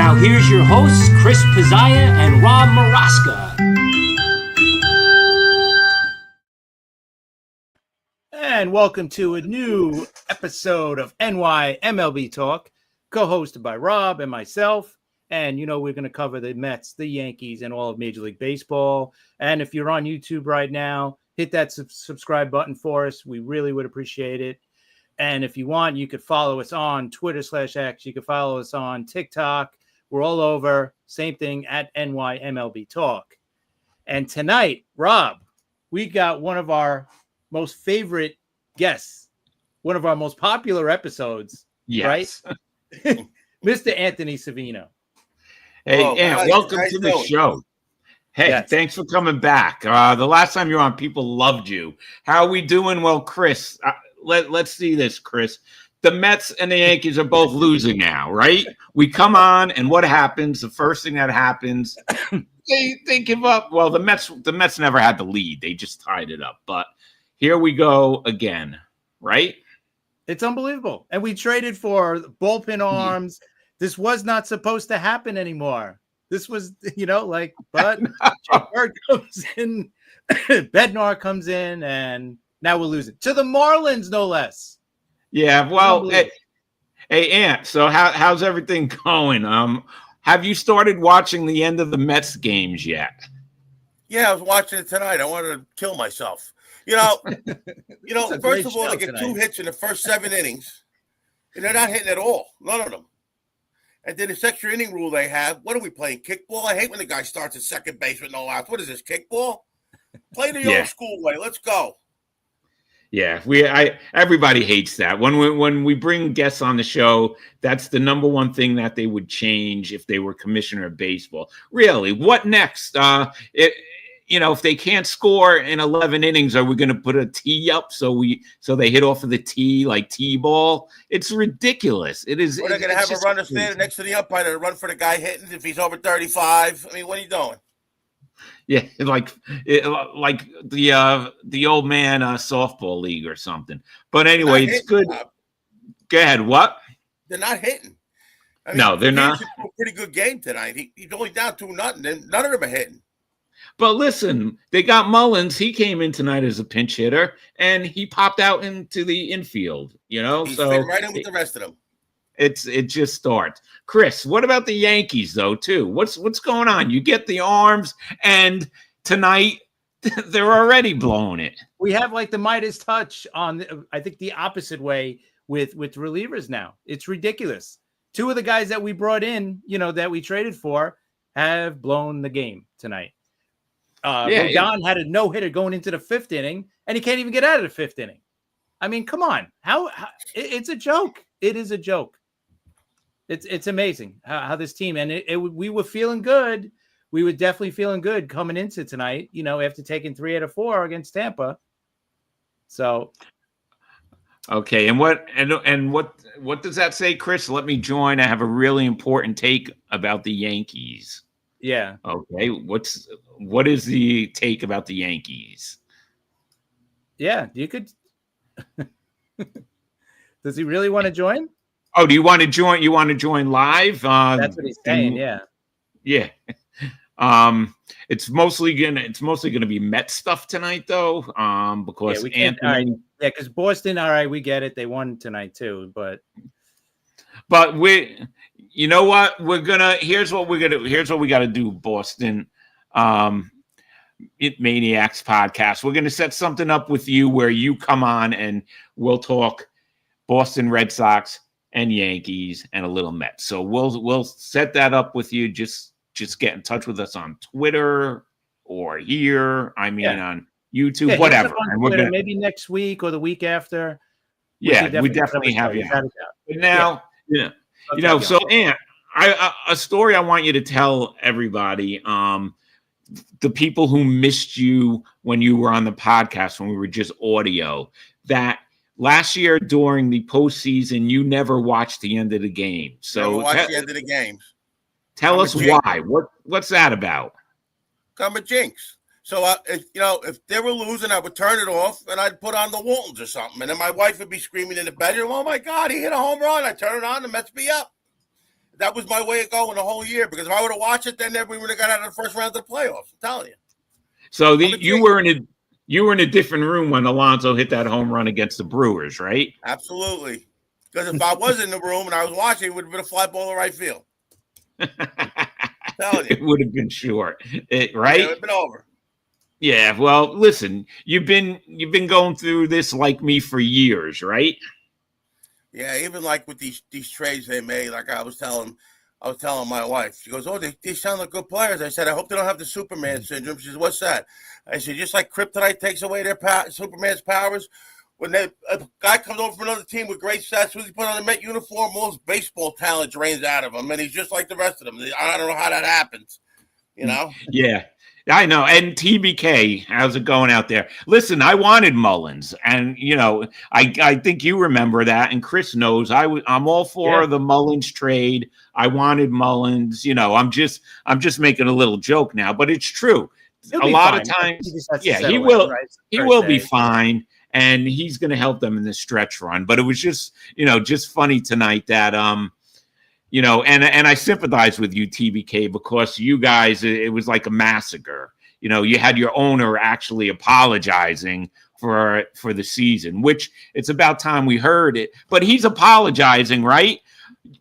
Now here's your hosts, Chris Pizzaya and Rob Maraska. And welcome to a new episode of NY MLB Talk, co-hosted by Rob and myself. And, we're going to cover the Mets, the Yankees, and all of Major League Baseball. And if you're on YouTube right now, hit that subscribe button for us. We really would appreciate it. And if you want, you could follow us on Twitter/X. You can follow us on TikTok. We're all over. Same thing at NYMLB Talk. And tonight, Rob, we got one of our most favorite guests, one of our most popular episodes, yes. Right? Mr. Anthony Savino. Hey, Ant, welcome to the show. Hey, yes. Thanks for coming back. The last time you were on, people loved you. How are we doing? Well, Chris, let's see this, Chris. The Mets and the Yankees are both losing now, right? We come on, and what happens? The first thing that happens, they give up. Well, the Mets never had the lead. They just tied it up. But here we go again, right? It's unbelievable. And we traded for bullpen arms. This was not supposed to happen anymore. This was, but Bird comes in, Bednar comes in, and now we're losing to the Marlins, no less. Yeah, well, hey, Ant. So how's everything going? Have you started watching the end of the Mets games yet? Yeah, I was watching it tonight. I wanted to kill myself. First of all, they get 2 hits in the first 7 innings, and they're not hitting at all. None of them. And then this extra inning rule they have. What are we playing? Kickball? I hate when the guy starts at second base with no outs. What is this, kickball? Play the old school way. Let's go. Yeah, everybody hates that. When we bring guests on the show, that's the number one thing that they would change if they were commissioner of baseball. Really, what next? If they can't score in 11 innings, are we going to put a tee up so they hit off of the tee like T-ball? It's ridiculous. It is. Or they're going to have a runner standing next to the umpire to run for the guy hitting if he's over 35. I mean, what are you doing? Yeah, like the old man softball league or something. But anyway, it's good. Go ahead. What? They're not hitting. No, they're not. A pretty good game tonight. He's only down 2-0. None of them are hitting. But listen, they got Mullins. He came in tonight as a pinch hitter, and he popped out into the infield. He's so fitting right in with the rest of them. It just starts. Chris, what about the Yankees though? Too, what's going on? You get the arms, and tonight they're already blowing it. We have like the Midas touch on, I think, the opposite way with relievers now. It's ridiculous. 2 of the guys that we brought in, that we traded for, have blown the game tonight. Rodon had a no-hitter going into the 5th inning, and he can't even get out of the 5th inning. I mean, come on. How it's a joke. It is a joke. It's amazing how this team, and we were feeling good. We were definitely feeling good coming into tonight, after taking 3 out of 4 against Tampa. So. Okay. And what does that say, Chris? Let me join. I have a really important take about the Yankees. Yeah. Okay. What is the take about the Yankees? Yeah, you could. Does he really want to join? Oh, do you want to join? You want to join live? That's what he's saying. Yeah. Yeah. It's mostly gonna be Met stuff tonight, though. Because we can't. Anthony, all right, yeah, because Boston. All right, we get it. They won tonight too, but you know what? Here's what we got to do, Boston. Maniacs podcast. We're gonna set something up with you where you come on and we'll talk Boston Red Sox and Yankees and a little Mets. So we'll set that up with you. Just get in touch with us on Twitter or here. On YouTube, whatever. And Twitter, maybe next week or the week after. We definitely have you. But now, so Ant, a story I want you to tell everybody. The people who missed you when you were on the podcast, when we were just audio, that last year during the postseason, you never watched the end of the game. So watch the end of the games. Tell us why. What's that about? I'm a jinx. So, if they were losing, I would turn it off and I'd put on the Waltons or something. And then my wife would be screaming in the bedroom, "Oh, my God, he hit a home run." I turn it on, the Mets be up. That was my way of going the whole year, because if I would have watched it, then we would have got out of the first round of the playoffs. I'm telling you. So you were in a different room when Alonso hit that home run against the Brewers, right? Absolutely. Because if I was in the room and I was watching, it would have been a fly ball to right field. Telling you. It would have been short, right? Yeah, it would have been over. Yeah. Well, listen, you've been going through this like me for years, right? Yeah, even like with these trades they made, like I was telling my wife. She goes, "Oh, they sound like good players." I said, "I hope they don't have the Superman syndrome." She says, "What's that?" I said, "Just like kryptonite takes away their Superman's powers. When a guy comes over from another team with great stats, when he put on a Met uniform, all his baseball talent drains out of him, and he's just like the rest of them. I don't know how that happens, you know?" Yeah, I know. And TBK, how's it going out there? Listen, I wanted Mullins, and I think you remember that, and Chris knows I'm all for the Mullins trade. I wanted Mullins. I'm just making a little joke now, but it's true. A lot of times, he will. Right? He will be fine. And he's going to help them in this stretch run. But it was just funny tonight that, and I sympathize with you, TBK, because you guys, it was like a massacre. You had your owner actually apologizing for the season, which it's about time we heard it. But he's apologizing, right?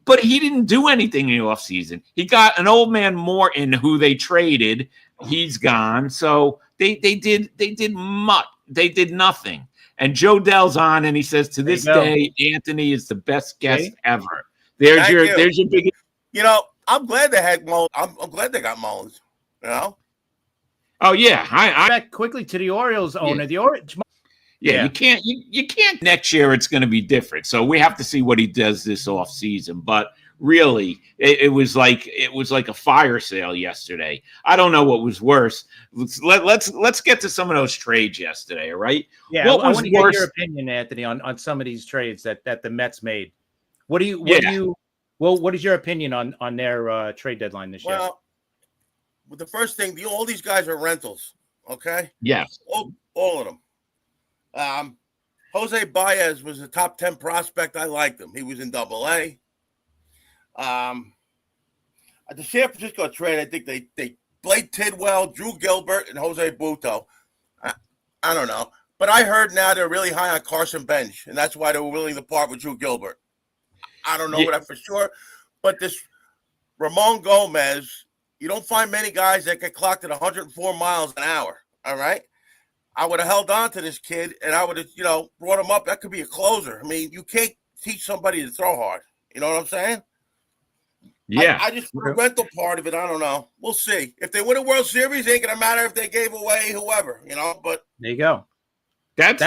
But he didn't do anything in the offseason. He got an old man Morton who they traded. He's gone. So they did nothing. And Joe Dell's on, and he says, to this day, Anthony is the best guest ever. There's your big. I'm glad they had Mullins. I'm glad they got Mullins. Oh yeah, I back quickly to the Orioles owner. Yeah. The Orioles. Yeah, you can't. Next year, it's going to be different. So we have to see what he does this off season. But really, it was like a fire sale yesterday. I don't know what was worse. Let's get to some of those trades yesterday. All right. Yeah, I want to get your opinion, Anthony, on some of these trades that the Mets made. What is your opinion on their trade deadline this year? Well, the first thing, all these guys are rentals. Okay. Yes. All of them. Jose Baez was a top 10 prospect. I liked him. He was in Double-A. At the San Francisco trade, I think they Blake Tidwell, Drew Gilbert, and Jose Butto. I don't know. But I heard now they're really high on Carson Bench, and that's why they were willing to part with Drew Gilbert. I don't know that for sure. But this Ramon Gomez, you don't find many guys that get clocked at 104 miles an hour, all right? I would have held on to this kid, and I would have, brought him up. That could be a closer. I mean, you can't teach somebody to throw hard. You know what I'm saying? Yeah. I just, the rental part of it, I don't know. We'll see. If they win a World Series, it ain't going to matter if they gave away whoever, but. There you go. That's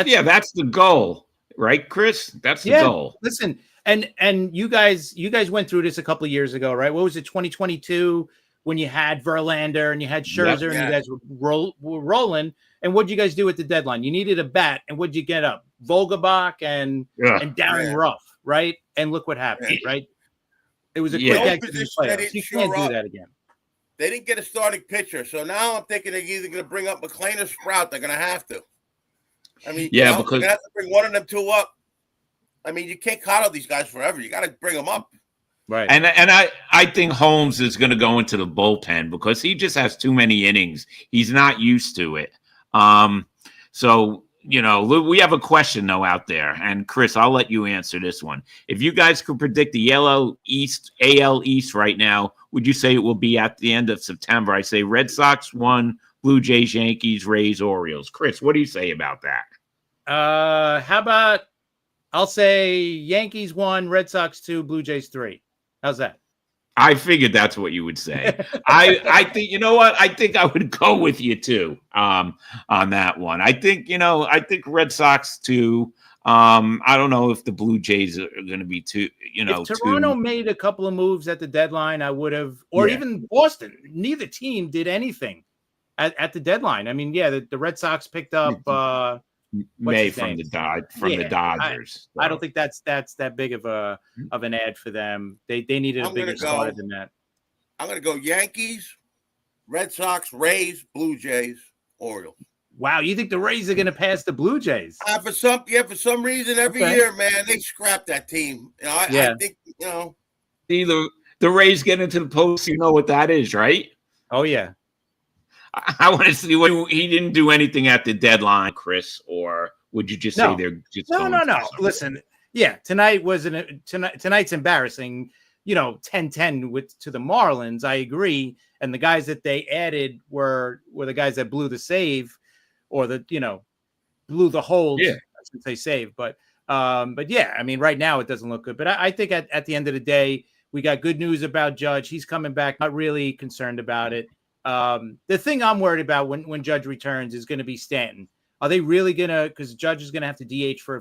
the goal, right, Chris? That's the goal. Listen, and you guys went through this a couple of years ago, right? What was it, 2022, when you had Verlander and you had Scherzer and you guys were rolling? And what'd you guys do at the deadline? You needed a bat, and what'd you get up? Vogelbach and Darren Ruff, right? And look what happened, right? It was a quick exit in the playoffs. You can't do that again. They didn't get a starting pitcher, so now I'm thinking they're either going to bring up McClain or Sprout. They're going to have to. I mean, because they're going to have to bring one of them two up. I mean, you can't coddle these guys forever. You got to bring them up. Right. And I think Holmes is going to go into the bullpen because he just has too many innings. He's not used to it. So, we have a question though out there, and Chris, I'll let you answer this one. If you guys could predict the AL East right now, would you say it will be at the end of September? I say Red Sox 1, Blue Jays, Yankees, Rays, Orioles. Chris, what do you say about that? How about I'll say Yankees 1, Red Sox 2, Blue Jays 3. How's that? I figured that's what you would say. I think, you know what? I think I would go with you too on that one. I think Red Sox 2. I don't know if the Blue Jays are going to be too, If Toronto made a couple of moves at the deadline, I would have, or even Boston. Neither team did anything at the deadline. I mean, the Red Sox picked up May from the Dodgers. I don't think that's that big of an ad for them. They needed a bigger starter than that. I'm going to go Yankees, Red Sox, Rays, Blue Jays, Orioles. Wow, you think the Rays are going to pass the Blue Jays? For some reason every year, man, they scrap that team. I think See, the Rays get into the post, you know what that is, right? Oh yeah. I want to see what he didn't do anything at the deadline, Chris, or would you just say they're just no? Listen, yeah, tonight's embarrassing. 10-10 to the Marlins. I agree, and the guys that they added were the guys that blew the save, or blew the hold. Yeah. I should say save, but yeah, I mean, right now it doesn't look good. But I think at the end of the day, we got good news about Judge. He's coming back. Not really concerned about it. The thing I'm worried about when Judge returns is going to be Stanton. Are they really because Judge is going to have to DH for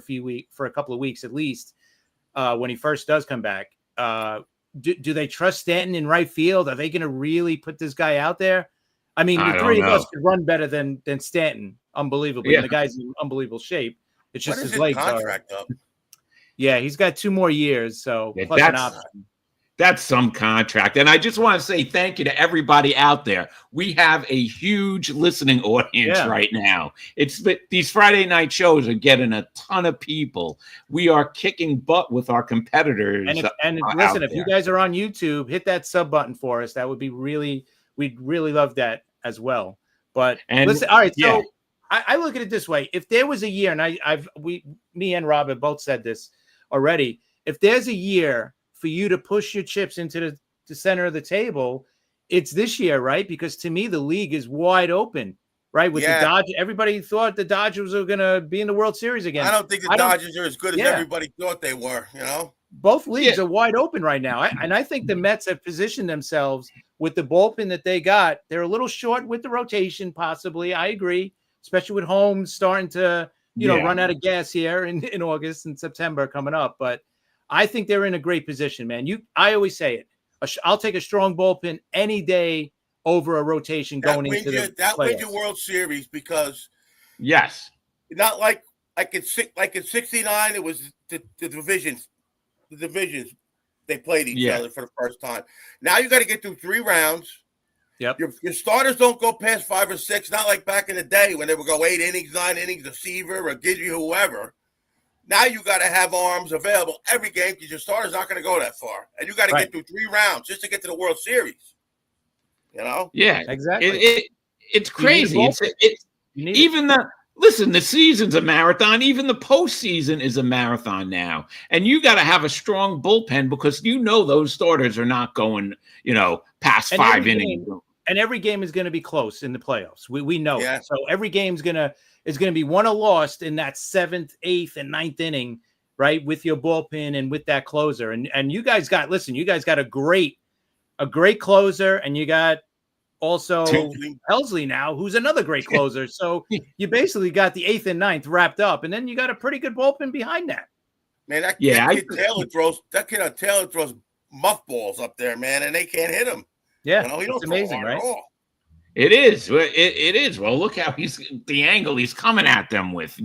a couple of weeks at least when he first does come back. Do they trust Stanton in right field? Are they going to really put this guy out there? I mean, the three of us could run better than Stanton, unbelievably. Yeah. And the guy's in unbelievable shape. It's just his legs contract up? Yeah, he's got 2 more years, so plus an option. That's some contract. And I just want to say thank you to everybody out there. We have a huge listening audience right now. These Friday night shows are getting a ton of people. We are kicking butt with our competitors. And listen, if you guys are on YouTube, hit that sub button for us. That would be we'd really love that as well. But listen, all right, so I look at it this way. If there was a year, and me and Rob have both said this already, if there's a year for you to push your chips into the center of the table, it's this year, right? Because to me, the league is wide open, right? With the Dodgers, everybody thought the Dodgers were going to be in the World Series again. I don't think the Dodgers are as good as everybody thought they were, Both leagues are wide open right now. And I think the Mets have positioned themselves with the bullpen that they got. They're a little short with the rotation, possibly. I agree, especially with Holmes starting to, run out of gas here in August and September coming up. But I think they're in a great position, man. I always say it. I'll take a strong bullpen any day over a rotation going into the playoffs. Wins your World Series because not like in '69 it was the divisions. The divisions they played each other for the first time. Now you got to get through 3 rounds. Yep. Your starters don't go past 5 or 6. Not like back in the day when they would go 8 innings, 9 innings, a Seaver or Gidgey, whoever. Now you got to have arms available every game because your starter's not going to go that far, and you got to get through 3 rounds just to get to the World Series. Yeah, exactly. It's crazy. The season's a marathon. Even the postseason is a marathon now, and you got to have a strong bullpen because those starters are not going, past 5 innings. And every game is going to be close in the playoffs. We know it. So every game's going to be won or lost in that 7th, 8th, and 9th inning, right? With your bullpen and with that closer. And you guys got a great closer, and you got also Helsley now, who's another great closer. So you basically got the 8th and 9th wrapped up, and then you got a pretty good bullpen behind that. Man, that kid Taylor throws muffballs up there, man, and they can't hit him. Yeah, it's amazing, right? It is. It is. Well, look how the angle he's coming at them with.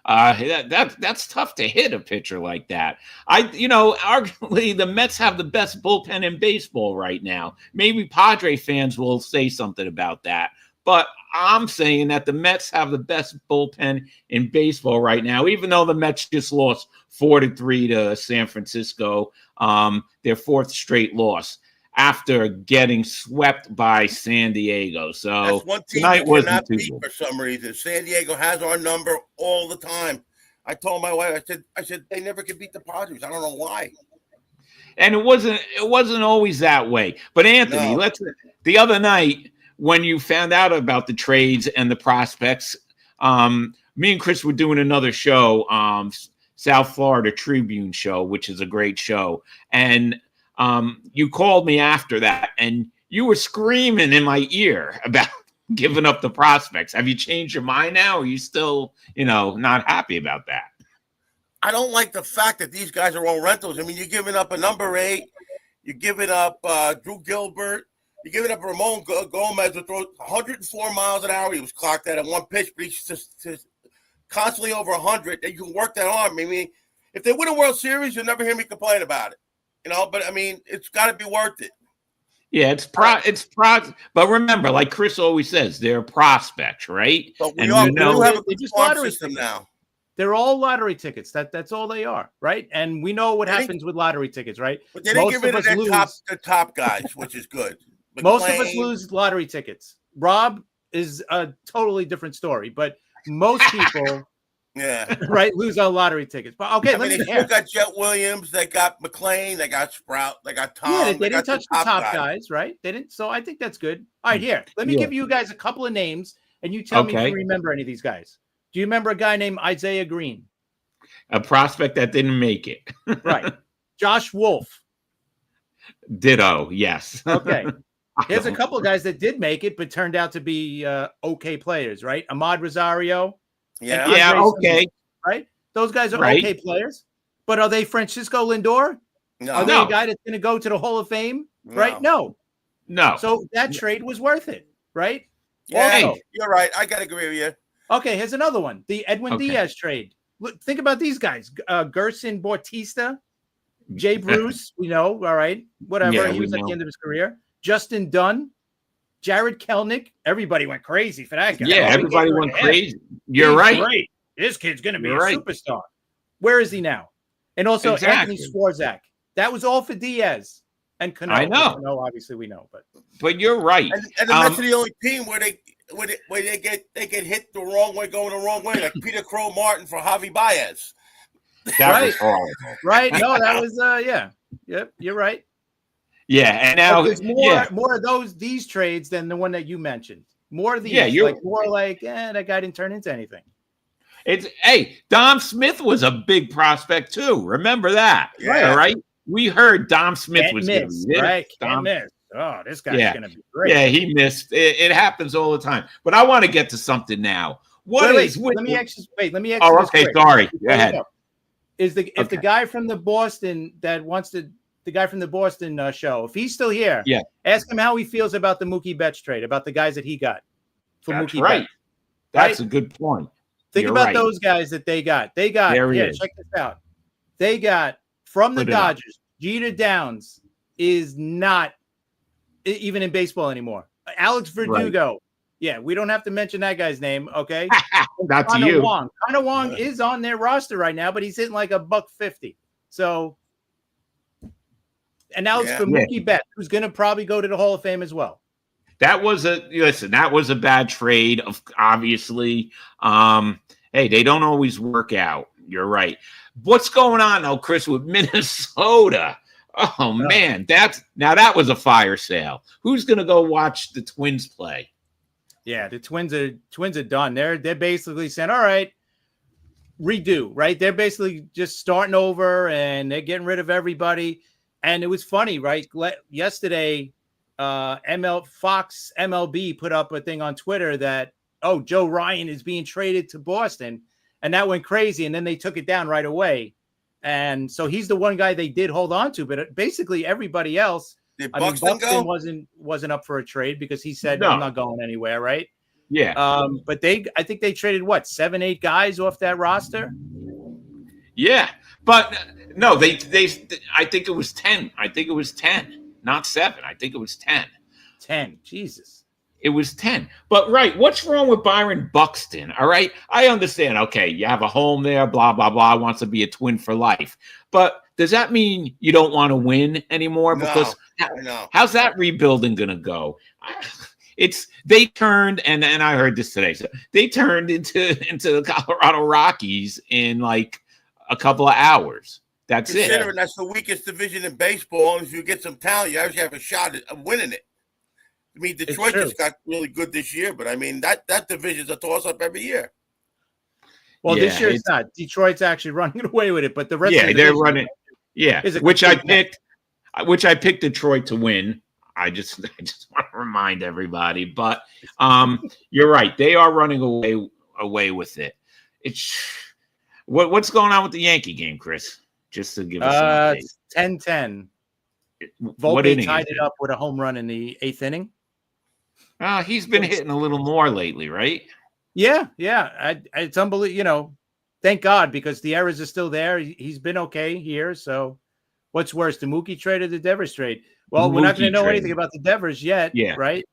That's tough to hit a pitcher like that. Arguably the Mets have the best bullpen in baseball right now. Maybe Padre fans will say something about that, but I'm saying that the Mets have the best bullpen in baseball right now. Even though the Mets just lost 4-3 to San Francisco, their 4th straight loss, after getting swept by San Diego. So that's one team tonight wasn't too good. For some reason. San Diego has our number all the time. I told my wife, I said they never can beat the Padres. I don't know why. And it wasn't always that way. But Anthony, the other night when you found out about the trades and the prospects, me and Chris were doing another show, South Florida Tribune show, which is a great show. And you called me after that, and you were screaming in my ear about giving up the prospects. Have you changed your mind now? Or are you still, not happy about that? I don't like the fact that these guys are all rentals. I mean, you're giving up a number 8. You're giving up Drew Gilbert. You're giving up Ramon Gomez who throws 104 miles an hour. He was clocked at one pitch, but he's just constantly over 100. And you can work that arm. I mean, if they win a World Series, you'll never hear me complain about it. But I mean, it's got to be worth it. Yeah, but remember, like Chris always says, they're prospects, right? But we do have a good farm system now. They're all lottery tickets. That's all they are, right? And we know what happens with lottery tickets, right? But they didn't get rid of their top guys, which is good. Most of us lose lottery tickets. Rob is a totally different story, but most people, right, lose our lottery tickets. But okay, they still got Jet Williams, they got McClain, they got Sprout, they got Tom. Yeah, they didn't touch the top guys, right? They didn't. So I think that's good. All right, here, let me give you guys a couple of names, and you tell me if you remember any of these guys. Do you remember a guy named Isaiah Green? A prospect that didn't make it. Right. Josh Wolf. Ditto, yes. Okay. Here's a couple of guys that did make it, but turned out to be okay players, right? Ahmad Rosario. Yeah, okay. Right? Those guys are okay players. But are they Francisco Lindor? No. Are they a guy that's going to go to the Hall of Fame? Right? No. So that trade was worth it, right? Yeah, also, you're right. I got to agree with you. Okay, here's another one. The Edwin Diaz trade. Look, think about these guys. Gerson Bautista, Jay Bruce, we know, all right, whatever. He was at the end of his career. Justin Dunn, Jared Kelnick. Everybody went crazy for that guy. Yeah, everybody went crazy. You're right. Great. This kid's going to be a superstar. Where is he now? And also Anthony Swarzak. That was all for Diaz and Cano. I know. Cano, obviously, we know, but you're right. And the Mets are the only team where they get hit the wrong way, going the wrong way, like Peter Crow Martin for Javi Baez. That was horrible. Right? No, that was Yep, you're right. Yeah, and now there's more of these trades than the one that you mentioned. More of these, that guy didn't turn into anything. Dom Smith was a big prospect too. Remember that, right? We heard Dom Smith was going to be right. Can't miss. Oh, this guy's going to be great. Yeah, he missed. It happens all the time. But I want to get to something now. Let me ask you. Oh, okay. Sorry. Go ahead. If the guy from the Boston the guy from the Boston show, if he's still here, ask him how he feels about the Mookie Betts trade, about the guys that he got for Mookie Betts. That's a good point. Think about those guys that they got. Check this out. They got from the Dodgers. Jeter Downs is not even in baseball anymore. Alex Verdugo. Right. Yeah, we don't have to mention that guy's name, okay? That's you. Connor Wong is on their roster right now, but he's hitting like $150. So, and now it's for Mookie Betts, who's going to probably go to the Hall of Fame as well. That was a bad trade, obviously. They don't always work out. You're right. What's going on though, Chris, with Minnesota? Oh man, that was a fire sale. Who's gonna go watch the Twins play? Yeah, the Twins are done. They're basically saying, all right, redo, right? They're basically just starting over and they're getting rid of everybody. And it was funny, right? Yesterday, Fox MLB put up a thing on Twitter that, Joe Ryan is being traded to Boston. And that went crazy. And then they took it down right away. And so he's the one guy they did hold on to. But basically everybody else, Buxton wasn't up for a trade because he said, I'm not going anywhere, right? Yeah. But I think they traded 7, 8 guys off that roster. Yeah. But no, I think it was 10. I think it was 10, not 7. I think it was 10. 10. Jesus. It was 10. But, what's wrong with Byron Buxton? All right. I understand. Okay. You have a home there, blah, blah, blah. Wants to be a Twin for life. But does that mean you don't want to win anymore? Because how's that rebuilding going to go? They turned, and I heard this today. So they turned into the Colorado Rockies in like a couple of hours. That's it. Considering that's the weakest division in baseball, and if you get some talent, you actually have a shot at winning it. I mean, Detroit just got really good this year, but I mean that division's a toss-up every year. Well, this year it's not. Detroit's actually running away with it, but the rest of the they're running. Yeah, which I picked Detroit to win. I just want to remind everybody, but you're right. They are running away with it. It's what's going on with the Yankee game, Chris? Just to give us an update. 10-10. Volpe tied it up with a home run in the 8th inning. He's been hitting a little more lately, right? Yeah. It's unbelievable. Thank God, because the errors are still there. He's been okay here. So what's worse, the Mookie trade or the Devers trade? Well, we're not going to know anything about the Devers yet, right?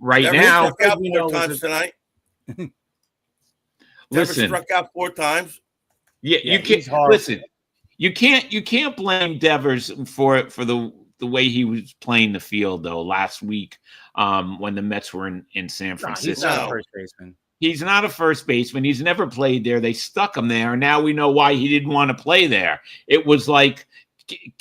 Right Devers now. Struck out 4 times tonight. Listen. Devers struck out 4 times. Yeah, you can't listen. You can't blame Devers for the way he was playing the field though last week when the Mets were in San Francisco. He's not a first baseman. He's not a first baseman. He's never played there. They stuck him there. Now we know why he didn't want to play there. It was like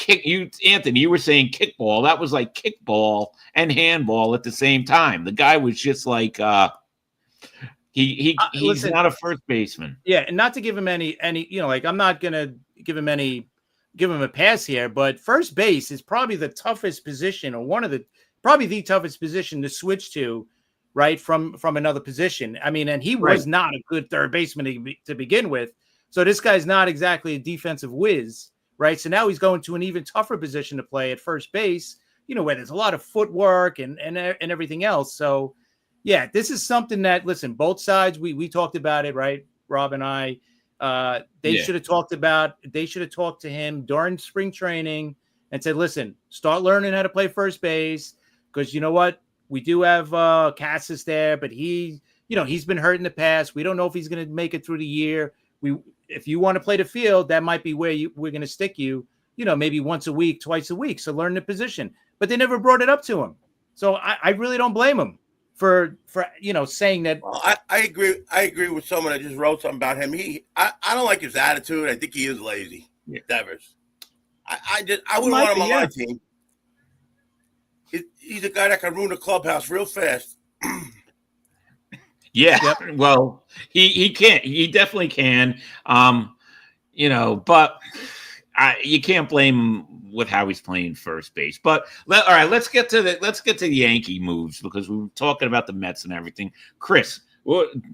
Anthony, you were saying kickball. That was like kickball and handball at the same time. The guy was just like he's listen, not a first baseman. Yeah, and not to give him any like I'm not gonna give him a pass here, but first base is probably the toughest position, or probably the toughest position to switch to, right, from another position. I mean, and he was not a good third baseman to begin with. So this guy's not exactly a defensive whiz, right? So now he's going to an even tougher position to play at first base, where there's a lot of footwork and everything else. So yeah, this is something that, listen, both sides, we talked about it, right? Rob and I, they should have talked to him during spring training and said, listen, start learning how to play first base. Because you know what? We do have Cassis there, but he's been hurt in the past. We don't know if he's going to make it through the year. If you want to play the field, that might be where we're going to stick you, maybe once a week, twice a week. So learn the position. But they never brought it up to him. So I really don't blame him for saying that. Well, I agree with someone that just wrote something about him. I don't like his attitude. I think he is lazy. Devers. I wouldn't want him on my team. He's a guy that can ruin the clubhouse real fast. Yeah, yep. Well, he can. He definitely can. But you can't blame him with how he's playing first base. But all right, let's get to the Yankee moves, because we were talking about the Mets and everything. Chris,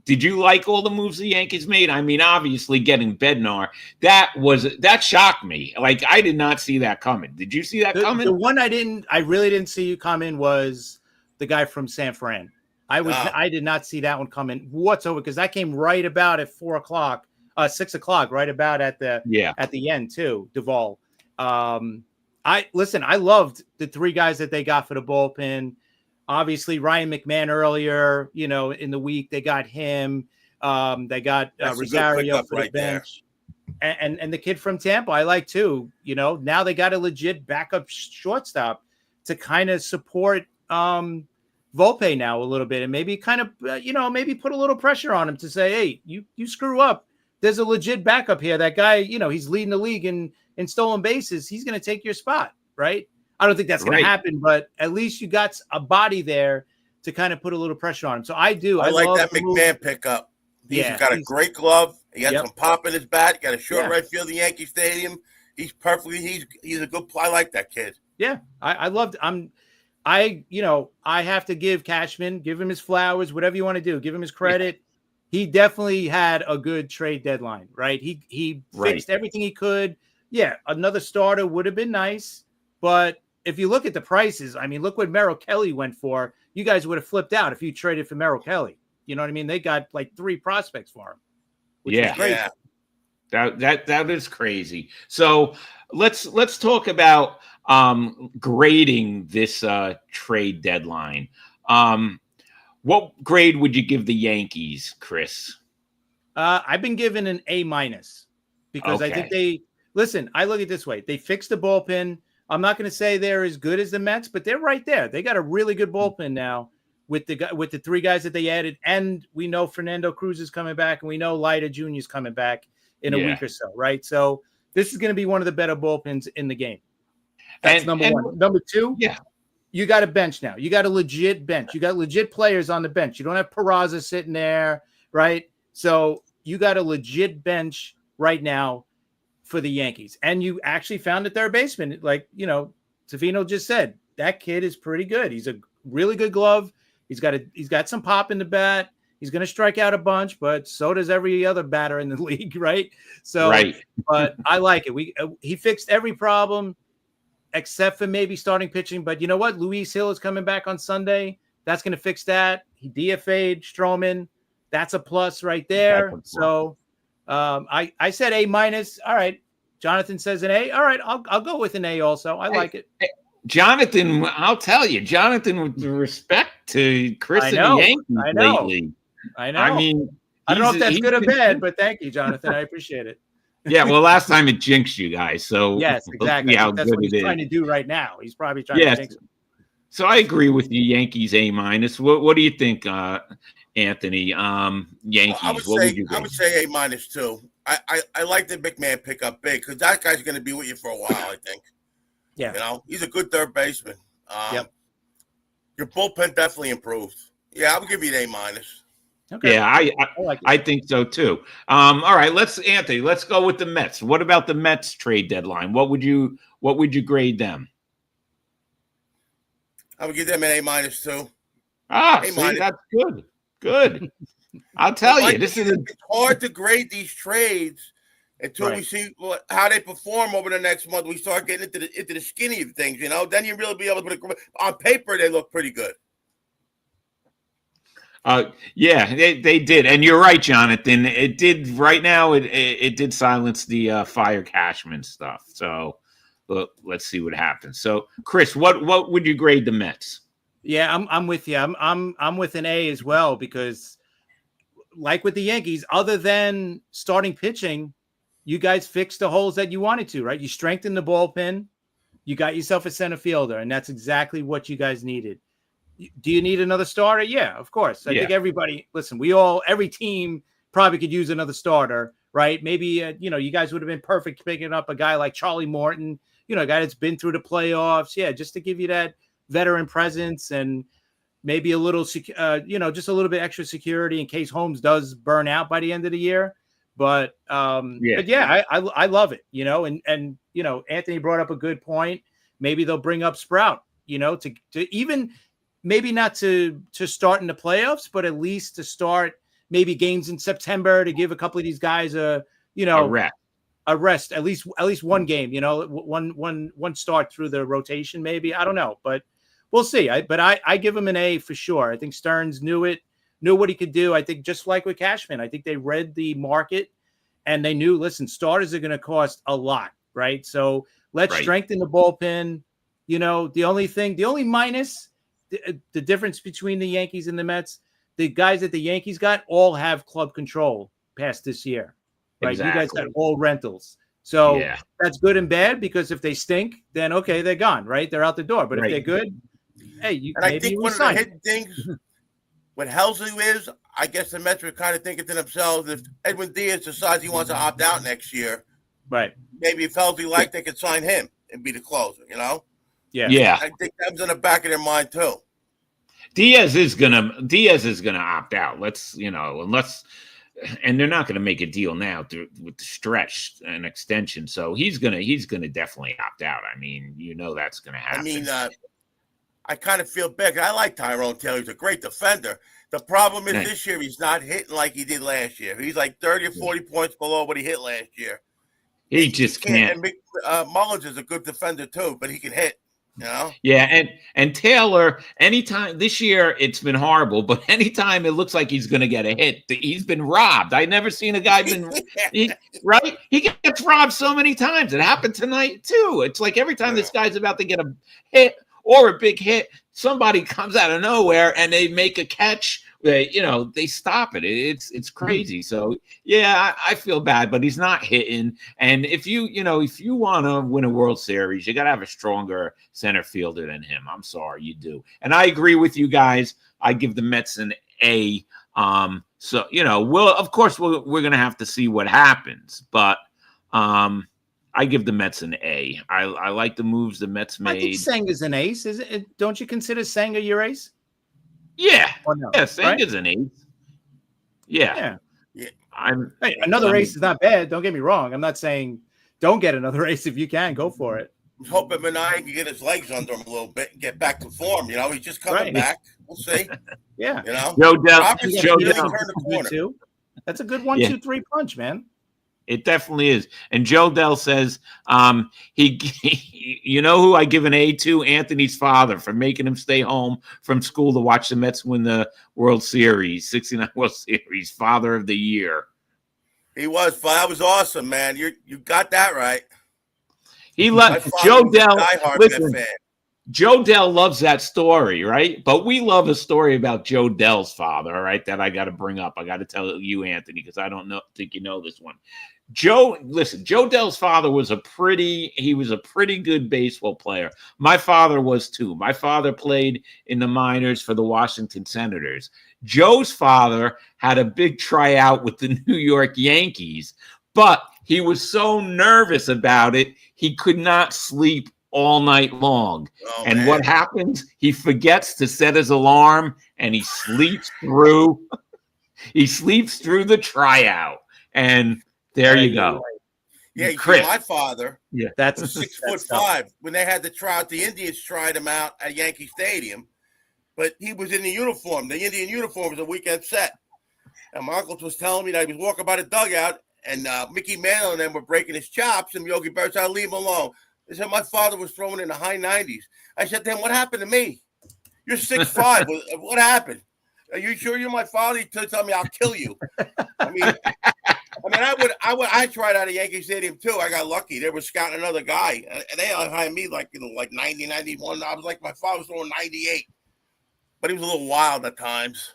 did you like all the moves the Yankees made? I mean, obviously getting Bednar, that shocked me. Like, I did not see that coming. Did you see that coming? The one I really didn't see you coming was the guy from San Fran. I did not see that one coming whatsoever, because that came right about at 6 o'clock, right about at the end too. Duvall. I loved the three guys that they got for the bullpen. Obviously, Ryan McMahon earlier, in the week, they got him. They got Rosario for the bench. And the kid from Tampa, I like too. Now they got a legit backup shortstop to kind of support Volpe now a little bit, and maybe kind of, maybe put a little pressure on him to say, hey, you screw up. There's a legit backup here. That guy, he's leading the league in stolen bases. He's going to take your spot, right? I don't think that's going to happen, but at least you got a body there to kind of put a little pressure on him. So I like that McMahon pickup. He's got a great glove. He got some pop in his bat. He got a short right field in Yankee Stadium. He's he's a good play. I like that kid. Yeah, I loved. I have to give Cashman, give him his flowers, whatever you want to do, give him his credit. He definitely had a good trade deadline, right? He fixed everything he could. Yeah, another starter would have been nice, but if you look at the prices, I mean, look what Merrill Kelly went for. You guys would have flipped out if you traded for Merrill Kelly. You know what I mean? They got like 3 prospects for him. Yeah. That is crazy. So let's talk about grading this trade deadline. What grade would you give the Yankees, Chris? I've been given an A- because I think I look at it this way. They fixed the bullpen. I'm not going to say they're as good as the Mets, but they're right there. They got a really good bullpen now with the 3 guys that they added. And we know Fernando Cruz is coming back, and we know Leiter Jr. is coming back in a week or so, right? So this is going to be one of the better bullpens in the game. That's number one. Number 2, you got a bench now. You got a legit bench. You got legit players on the bench. You don't have Peraza sitting there, right? So you got a legit bench right now for the Yankees. And you actually found a third baseman. Like, Savino just said, that kid is pretty good. He's a really good glove. He's got some pop in the bat. He's going to strike out a bunch, but so does every other batter in the league, right? So, but I like it. He fixed every problem except for maybe starting pitching. But you know what? Luis Hill is coming back on Sunday. That's going to fix that. He DFA'd Stroman. That's a plus right there. So I said A-. All right. Jonathan says an A. All right. I'll go with an A also. I like it. Jonathan, I'll tell you, Jonathan, with respect to Chris and the Yankees lately. I know. I mean, I don't know if that's good or bad, but thank you, Jonathan. I appreciate it. Yeah, well, last time it jinxed you guys, so yes, exactly. How that's good what he's it trying is. to do right now. He's probably trying to jinx him. So I agree with you. Yankees A-. What do you think, Anthony? Yankees. I would say A- too. I like the big man pick up big because that guy's going to be with you for a while. I think. Yeah. You know, he's a good third baseman. Yep. Your bullpen definitely improved. Yeah, I would give you an A-. Okay. Yeah, I think so too. All right, Anthony, let's go with the Mets. What about the Mets trade deadline? What would you grade them? I would give them an A- too. See, that's good. Good. I'll tell you, it's hard to grade these trades until we see how they perform over the next month. We start getting into the skinny of things, you know. Then you really be able to put on paper. They look pretty good. Yeah, they did, and you're right, Jonathan. It did right now. It did silence the fire Cashman stuff. So let's see what happens. So, Chris, what would you grade the Mets? Yeah, I'm with you. I'm with an A as well because, like with the Yankees, other than starting pitching, you guys fixed the holes that you wanted to, right? You strengthened the bullpen. You got yourself a center fielder, and that's exactly what you guys needed. Do you need another starter? Yeah, of course. I think everybody, listen, every team probably could use another starter, right? Maybe, you guys would have been perfect picking up a guy like Charlie Morton, a guy that's been through the playoffs. Yeah, just to give you that veteran presence and maybe a little, just a little bit extra security in case Holmes does burn out by the end of the year. But I love it, and Anthony brought up a good point. Maybe they'll bring up Sprout, to even maybe not to start in the playoffs, but at least to start maybe games in September to give a couple of these guys a rest, at least one game, one start through the rotation, maybe. I don't know, but we'll see. I give him an A for sure. I think Stearns knew what he could do. I think just like with Cashman, I think they read the market and they knew, listen, starters are going to cost a lot, right? So let's strengthen the bullpen. The only minus, the difference between the Yankees and the Mets, the guys that the Yankees got all have club control past this year, right? Exactly. You guys got all rentals. So that's good and bad because if they stink, then okay, they're gone, right? They're out the door. But if they're good, hey, I think one of the hidden things with Helsley is, I guess the Mets were kind of thinking to themselves, if Edwin Diaz decides he wants to opt out next year, right? Maybe if Helsley they could sign him and be the closer, Yeah. I think that was in the back of their mind too. Diaz is gonna opt out. Unless, and they're not gonna make a deal now with the stretch and extension. So he's gonna definitely opt out. I mean, that's gonna happen. I mean, I kind of feel bad. I like Tyrone Taylor. He's a great defender. The problem is this year he's not hitting like he did last year. He's like 30 or 40 points below what he hit last year. He just can't. And Mullins is a good defender too, but he can hit. Yeah, and Taylor, anytime this year it's been horrible, but anytime it looks like he's going to get a hit, he's been robbed. I've never seen a guy he gets robbed so many times. It happened tonight too. It's like every time this guy's about to get a hit or a big hit, somebody comes out of nowhere and they make a catch. They stop it. It's crazy. So yeah, I feel bad, but he's not hitting. And if you want to win a World Series, you got to have a stronger center fielder than him. I'm sorry, you do. And I agree with you guys. I give the Mets an A. So of course we're gonna have to see what happens, but I give the Mets an A. I like the moves the Mets made. I think Senga's an ace. Is it? Don't you consider Senga your ace? Yeah. No, yeah, Senga's an ace. Yeah. Another ace is not bad. Don't get me wrong. I'm not saying don't get another ace if you can. Go for it. I'm hoping Minaya can get his legs under him a little bit and get back to form. He's just coming back. We'll see. Yeah. Joe Dell. That's a good 1-2-3 punch, man. It definitely is. And Joe Dell says, you know who I give an A to? Anthony's father for making him stay home from school to watch the Mets win the World Series, 69 World Series, Father of the Year. He was. That was awesome, man. You got that right. He loved Joe Dell. Listen, Joe Dell loves that story, right? But we love a story about Joe Dell's father, all right, that I got to bring up. I got to tell you, Anthony, because I don't think you know this one. Joe Dell's father was a pretty good baseball player. My father was too. My father played in the minors for the Washington Senators. Joe's father had a big tryout with the New York Yankees, but he was so nervous about it, he could not sleep all night long. And what happens? He forgets to set his alarm, and he sleeps through the tryout. And there you go. Yeah, Chris. My father that's was 6'5". When they had the tryout, the Indians tried him out at Yankee Stadium, but he was in the uniform. The Indian uniform was a weekend set. And my uncle was telling me that he was walking by the dugout, and Mickey Mantle and them were breaking his chops, and Yogi Berra said, leave him alone. They said my father was throwing in the high 90s. I said to him, what happened to me? You're 6'5". What happened? Are you sure you're my father? He told me I'll kill you. I tried out at Yankee Stadium too. I got lucky. They were scouting another guy, and they hired me like 90, 91. I was like, my father was throwing 98, but he was a little wild at times.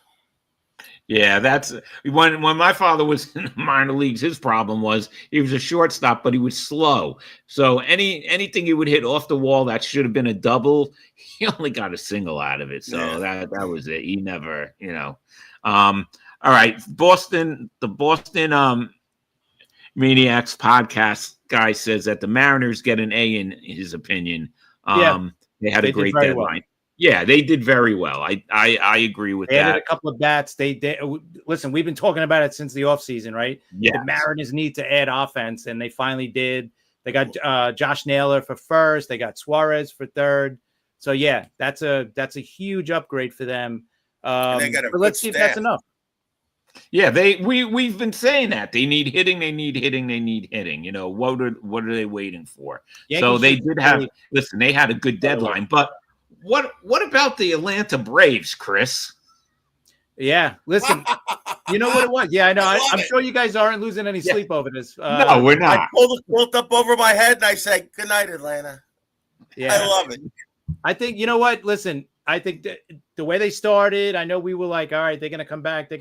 Yeah, that's when my father was in the minor leagues. His problem was he was a shortstop, but he was slow. So anything he would hit off the wall that should have been a double, he only got a single out of it. So that was it. He never, All right, the Boston Maniacs podcast guy says that the Mariners get an A in his opinion. They had a great deadline. Well. Yeah, they did very well. I agree with that. They had a couple of bats. They listen, we've been talking about it since the offseason, right? Yeah. The Mariners need to add offense, and they finally did. They got Josh Naylor for first. They got Suarez for third. So yeah, that's a huge upgrade for them. But let's see if that's enough. Yeah, we've been saying that they need hitting. What are they waiting for? So they did have. Listen, they had a good deadline, but. What about the Atlanta Braves, Chris? Yeah, listen, you know what it was? Yeah, I know. I'm sure you guys aren't losing any sleep over this. No, we're not. I pulled the quilt up over my head and I said, good night, Atlanta. Yeah, I love it. I think, you know what? Listen, I think the way they started, I know we were like, all right, they're going to come back.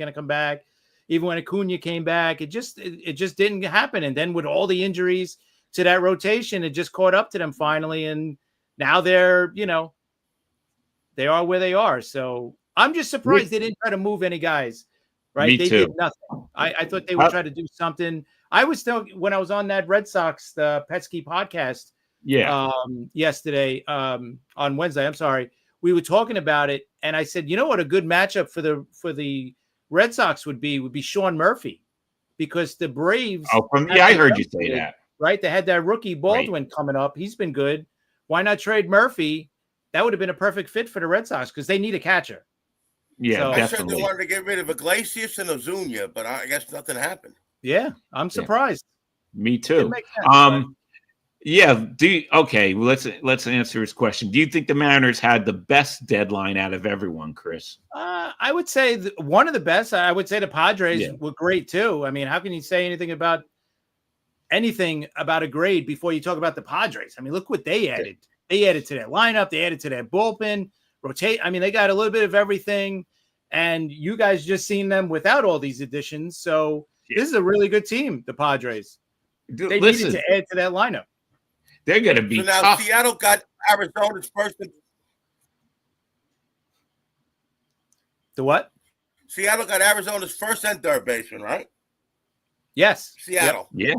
Even when Acuna came back, it just didn't happen. And then with all the injuries to that rotation, it just caught up to them finally. And now they're, they are where they are. So I'm just surprised they didn't try to move any guys, right? They did nothing. I thought they would try to do something. I was still, when I was on that Red Sox, the Petsky podcast yesterday, on Wednesday, I'm sorry, we were talking about it. And I said, you know what a good matchup for the Red Sox would be Sean Murphy, because the Braves. I heard you say that. Right. They had that rookie Baldwin coming up. He's been good. Why not trade Murphy? That would have been a perfect fit for the Red Sox because they need a catcher. Yeah, so, definitely. I said they wanted to get rid of Iglesias and Ozuna, but I guess nothing happened. Yeah, I'm surprised. Yeah. Me too. Let's answer his question. Do you think the Mariners had the best deadline out of everyone, Chris? I would say one of the best. I would say the Padres were great too. I mean, how can you say anything about a grade before you talk about the Padres? I mean, look what they added. They added to their lineup. They added to their bullpen. I mean, they got a little bit of everything. And you guys just seen them without all these additions. So this is a really good team, the Padres. They needed to add to that lineup. They're going to be now tough. Seattle got Arizona's first. The what? Seattle got Arizona's first and third baseman, right? Yes. Seattle. Yep.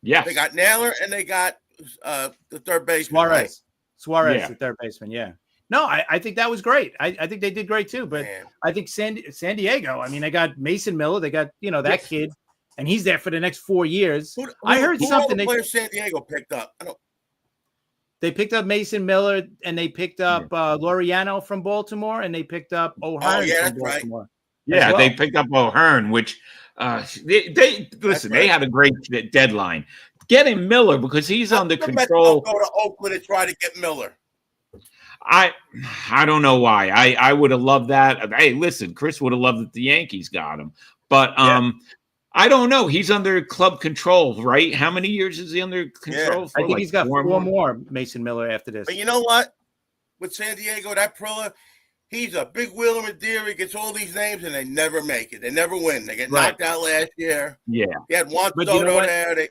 Yeah. They got Naylor and they got the third baseman. Suarez, the third baseman. Yeah. No, I think that was great. I think they did great too. But I think San Diego, I mean, they got Mason Miller. They got, that kid, and he's there for the next 4 years. I heard something. San Diego picked up. They picked up Mason Miller, and they picked up Laureano from Baltimore, and they picked up O'Hearn from Baltimore. Right. Yeah, they picked up O'Hearn, which they had a great deadline. Getting Miller because he's under control. Go to Oakland and try to get Miller. I don't know why. I would have loved that. Hey, listen, Chris would have loved that the Yankees got him, but I don't know. He's under club control, right? How many years is he under control? I think he's got four more Mason Miller after this. But you know what? With San Diego, that Prilla, He's a big wheeler and deer. He gets all these names, and they never make it. They never win. They get Right. knocked out last year. Yeah. He had Juan But you know Soto what? there.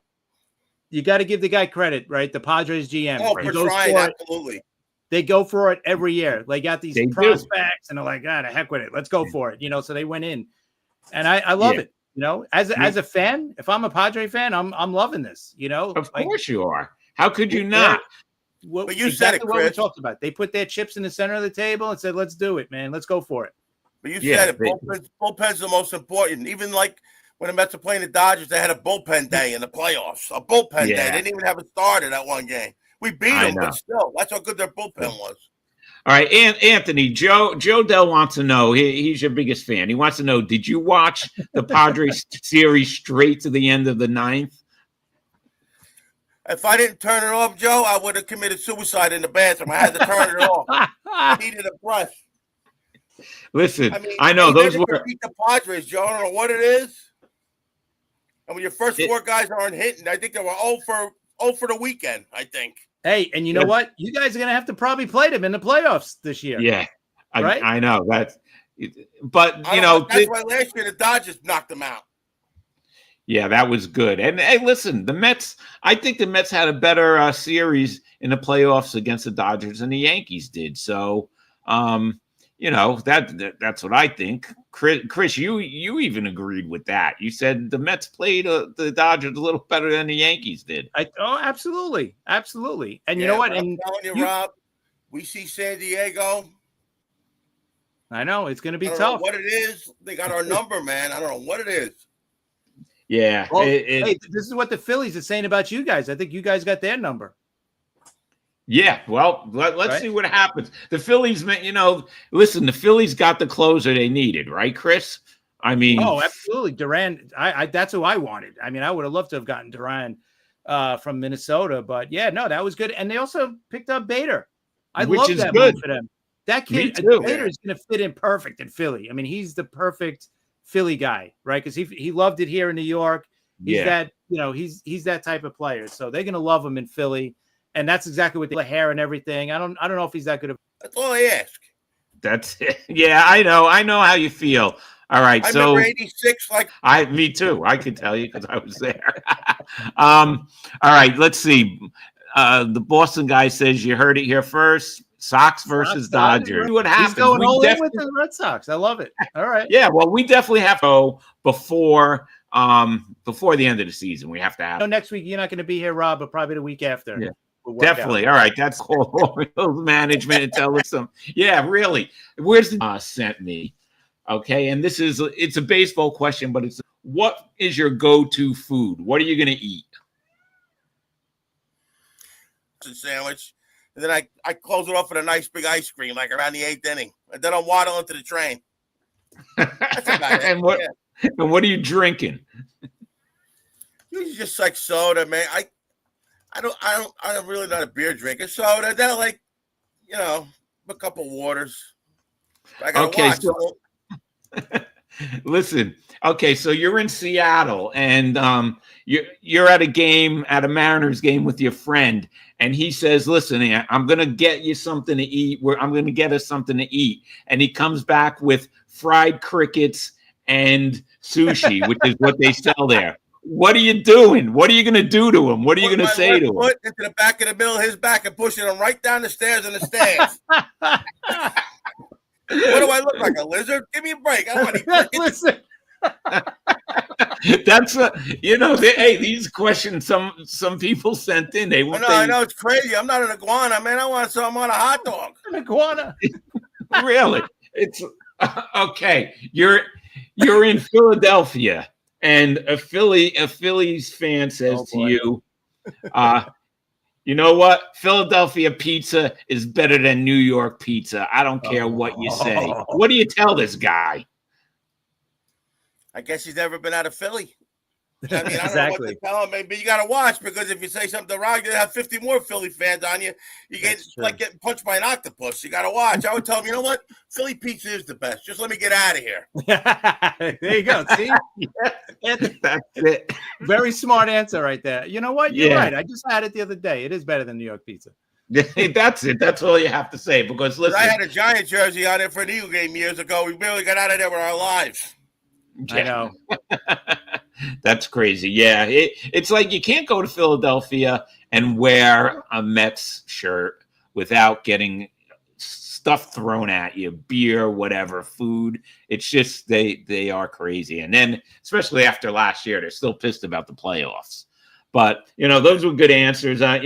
You got to give the guy credit, right? The Padres GM. For He goes trying, for it. absolutely. They go for it every year. They got these They do. prospects, and they're like, "God, the heck with it. Let's go for it." So they went in, and I love it. As a fan, if I'm a Padre fan, I'm loving this. Of course you are. How could you not? But you said it, what we Chris. talked about. They put their chips in the center of the table and said, "Let's do it, man. Let's go for it." But you said it. Bullpen's the most important. Even like when the Mets are playing the Dodgers, they had a bullpen day in the playoffs. A bullpen day. They didn't even have a starter that one game. We beat them, but still, that's how good their bullpen was. All right, Anthony, Joe Dell wants to know, he's your biggest fan. He wants to know, did you watch the Padres series straight to the end of the ninth? If I didn't turn it off, Joe, I would have committed suicide in the bathroom. I had to turn it off. I needed a breath. Listen, I know those were beat the Padres, Joe. I don't know what it is. And when your first four guys aren't hitting, I think they were 0 for the weekend, I think. Hey, and you know what? You guys are going to have to probably play them in the playoffs this year. Yeah, right? I know. But, that's why last year the Dodgers knocked them out. Yeah, that was good. And, hey, listen, the Mets, I think the Mets had a better series in the playoffs against the Dodgers than the Yankees did. So, that's what I think. Chris, you even agreed with that. You said the Mets played the Dodgers a little better than the Yankees did. Absolutely. And you know what? I'm telling you, Rob, we see San Diego. I know it's going to be tough. Know what it is? They got our number, man. I don't know what it is. Yeah. Well, hey, this is what the Phillies are saying about you guys. I think you guys got their number. Yeah, well, let's see what happens. The Phillies, listen, the Phillies got the closer they needed, right, Chris? I mean, absolutely. Duran, that's who I wanted. I mean, I would have loved to have gotten Duran from Minnesota, but that was good. And they also picked up Bader. I love that move for them. That kid, Bader is going to fit in perfect in Philly. I mean, he's the perfect Philly guy, right? Because he loved it here in New York. He's that, he's that type of player. So they're going to love him in Philly. And that's exactly what the hair and everything. I don't know if he's that good of. That's all I ask. That's it. Yeah, I know how you feel. All right, I remember 86. Me too. I can tell you because I was there. All right, let's see. The Boston guy says you heard it here first. Sox versus Dodgers. What happens? He's going all in with the Red Sox. I love it. All right. Yeah, well, we definitely have to go before the end of the season. We have to have. Next week you're not going to be here, Rob, but probably the week after. Yeah. Definitely. All right. That's all management and tell us some. Yeah, really. Where's the sent me? Okay. And it's a baseball question, but what is your go-to food? What are you going to eat? A sandwich. And then I close it off with a nice big ice cream, like around the 8th inning. And then I'll waddle into the train. That's about it. And what are you drinking? Usually just like soda, man. I'm really not a beer drinker. Soda, then a couple waters. I gotta watch. Listen, okay, so you're in Seattle and you're at a Mariners game with your friend, and he says, "Listen, I'm gonna get you something to eat. I'm gonna get us something to eat," and he comes back with fried crickets and sushi, which is what they sell there. What are you doing? What are you going to do to him? What are you going to say to him? Put into the back of the middle of his back and pushing him right down the stairs in the stands. What do I look like, a lizard? Give me a break. I don't want to listen. That's hey, these questions some people sent in. I know it's crazy. I'm not an iguana, man. I want a hot dog. An iguana. Really? It's okay. You're in Philadelphia. And a Phillies fan says to you, you know what? Philadelphia pizza is better than New York pizza. I don't care what you say. What do you tell this guy? I guess he's never been out of Philly. I mean, I don't know what to tell him. Maybe you got to watch, because if you say something wrong, you have 50 more Philly fans on you. You get like getting punched by an octopus. You got to watch. I would tell him, you know what? Philly pizza is the best. Just let me get out of here. There you go. See? That's it. Very smart answer right there. You know what? You're right. I just had it the other day. It is better than New York pizza. That's it. That's all you have to say. Because listen, I had a Giant jersey on it for an Eagle game years ago. We barely got out of there with our lives. I know. That's crazy. Yeah, it's like you can't go to Philadelphia and wear a Mets shirt without getting stuff thrown at you, beer, whatever, food. It's just they are crazy. And then, especially after last year, they're still pissed about the playoffs. But those were good answers. I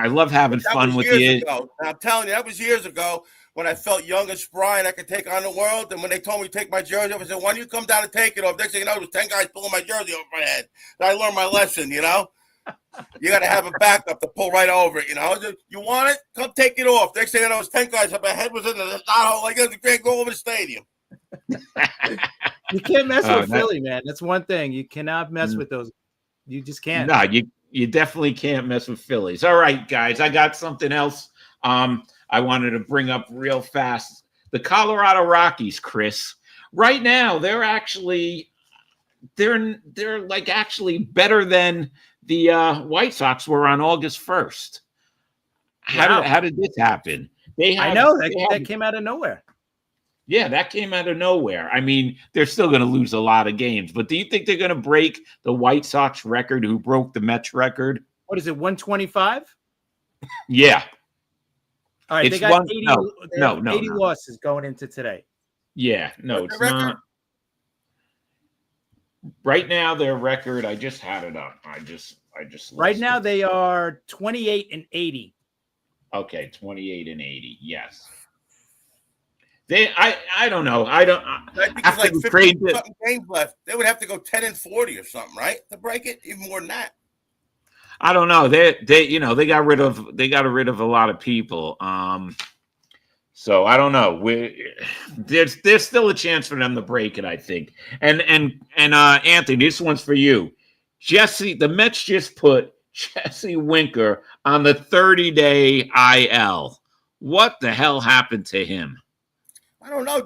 love having fun with you. I'm telling you, that was years ago when I felt young and spry and I could take on the world. And when they told me to take my jersey off, I said, "Why don't you come down and take it off?" Next thing you know, there was 10 guys pulling my jersey over my head. And I learned my lesson. You got to have a backup to pull right over it. You want it? Come take it off. Next thing you know, there was 10 guys. My head was in the knot like this. You can't go over the stadium. You can't mess with Philly, man. That's one thing. You cannot mess with those. You just can't. No, you definitely can't mess with Phillies. All right, guys, I got something else I wanted to bring up real fast. The Colorado Rockies, Chris. Right now, they're actually better than the White Sox were on August 1st. How did this happen? I know that came out of nowhere. Yeah, that came out of nowhere. I mean, they're still going to lose a lot of games, but do you think they're going to break the White Sox record, who broke the Mets record? What is it, 125? Yeah. All right, they got 80 losses going into today. Yeah, no, it's not. Right now, their record, I just had it up. I just right now they are 28-80. Okay, 28-80. Yes. I don't know. I think it's like 50-something games left. They would have to go 10-40 or something, right, to break it? Even more than that. I don't know. They got rid of a lot of people. So I don't know. There's still a chance for them to break it, I think. And Anthony, this one's for you. The Mets just put Jesse Winker on the 30-day IL. What the hell happened to him? I don't know.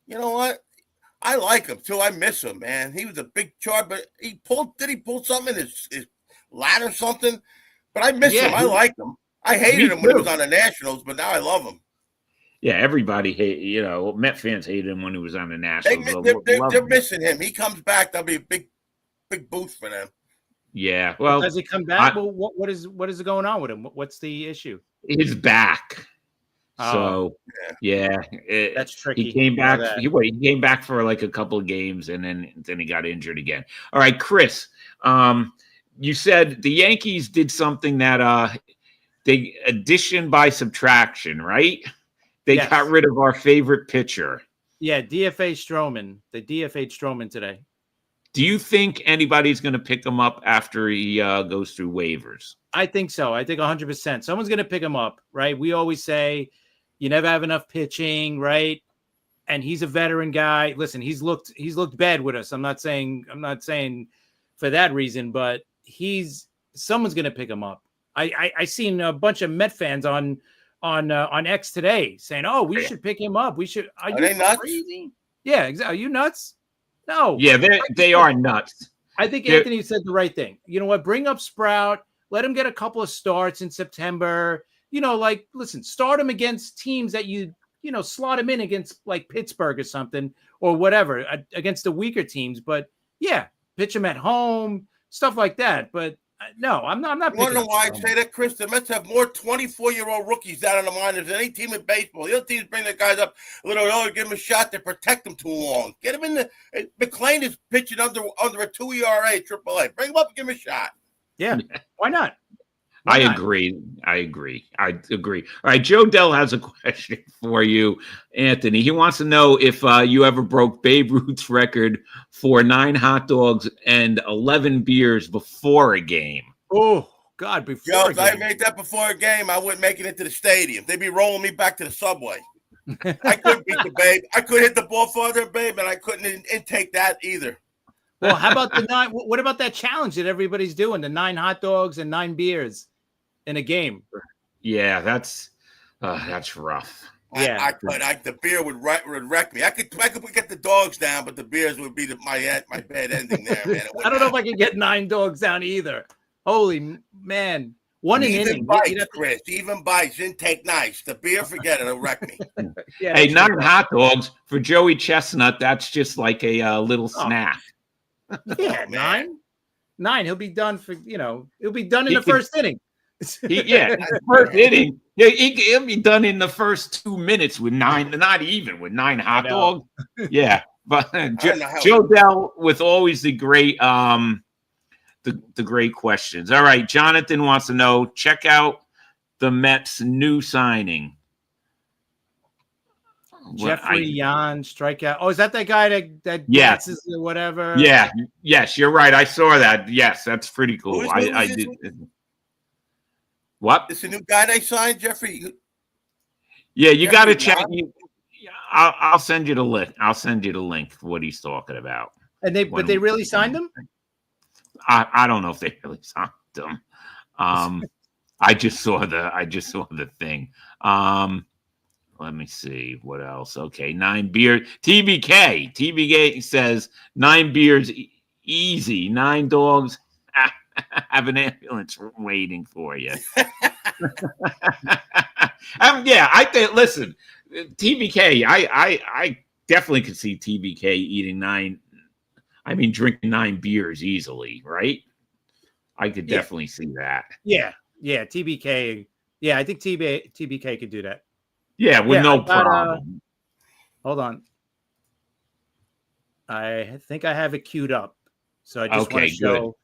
You know what? I like him too. I miss him, man. He was a big charge, but did he pull something in his lat or something? But I miss him. I like him. I hated him when he was on the Nationals, but now I love him. Yeah, everybody Met fans hated him when he was on the Nationals. They're missing him. He comes back, that'll be a big boost for them. Yeah. Well, does he come back? What is going on with him? What's the issue? His back. So yeah, that's tricky. He came back. He came back for like a couple of games, and then he got injured again. All right, Chris. You said the Yankees did something that they addition by subtraction, right? They got rid of our favorite pitcher. Yeah, DFA Stroman. They DFA'd Stroman today. Do you think anybody's going to pick him up after he goes through waivers? I think so. I think 100%. Someone's going to pick him up, right? We always say you never have enough pitching, right? And he's a veteran guy. Listen, he's looked bad with us. I'm not saying for that reason, but someone's going to pick him up. I seen a bunch of Met fans on X today saying, "Oh, we should pick him up. We should." Are you crazy? Nuts? Yeah, exactly. Are you nuts? No. Yeah, they are nuts. I think Anthony said the right thing. You know what? Bring up Sprout. Let him get a couple of starts in September. Listen, start him against teams that you slot him in against, like Pittsburgh or something or whatever, against the weaker teams. But yeah, pitch him at home, stuff like that. But no, I'm not. You want to know why I say that, Chris? The Mets have more 24-year-old rookies down in the minors than any team in baseball. The other teams bring their guys up a little early, give them a shot to protect them too long. Get him in the. McClain is pitching under a 2 ERA, AAA. Bring him up and give him a shot. Yeah, why not? I agree. All right, Joe Dell has a question for you, Anthony. He wants to know if you ever broke Babe Ruth's record for 9 hot dogs and 11 beers before a game. Oh, God, before a game. If I made that before a game, I wouldn't make it into the stadium. They'd be rolling me back to the subway. I couldn't beat the Babe. I could hit the ball farther, Babe, and I couldn't intake that either. Well, how about the 9? What about that challenge that everybody's doing? The 9 hot dogs and 9 beers in a game. Yeah, that's rough. Yeah, the beer would wreck me. I could get the dogs down, but the beers would be my bad ending there, man. I don't know if I can get 9 dogs down either. Holy man, One an Even inning. bites, Chris. Even bites. Didn't take nice. The beer, forget it. It'll wreck me. Yeah, hey, 9 hot dogs for Joey Chestnut. That's just like a little snack. Yeah, Oh, man. 9. He'll be done he'll be done in the first inning. First inning. Yeah, he'll be done in the first 2 minutes with 9, not even with 9 hot dogs. Yeah, but Joe Dell with always the great the great questions. All right, Jonathan wants to know, check out the Mets' new signing. Jeffrey Yan strikeout. Oh, is that guy that dances or whatever? Yeah. Yes, you're right. I saw that. Yes, that's pretty cool. I did. What? It's a new guy they signed, Jeffrey. Yeah, you got to check. I'll send you the link. I'll send you the link for what he's talking about. And they really signed him? I don't know if they really signed him. I just saw the thing. Let me see what else. Okay, 9 beers. TBK says 9 beers easy. 9 dogs have an ambulance waiting for you. I think. Listen, TBK. I definitely could see TBK eating 9. I mean, drinking 9 beers easily, right? I could definitely see that. Yeah, TBK. Yeah, I think TBK could do that. Yeah, with no problem. Hold on. I think I have it queued up. So I just want to show.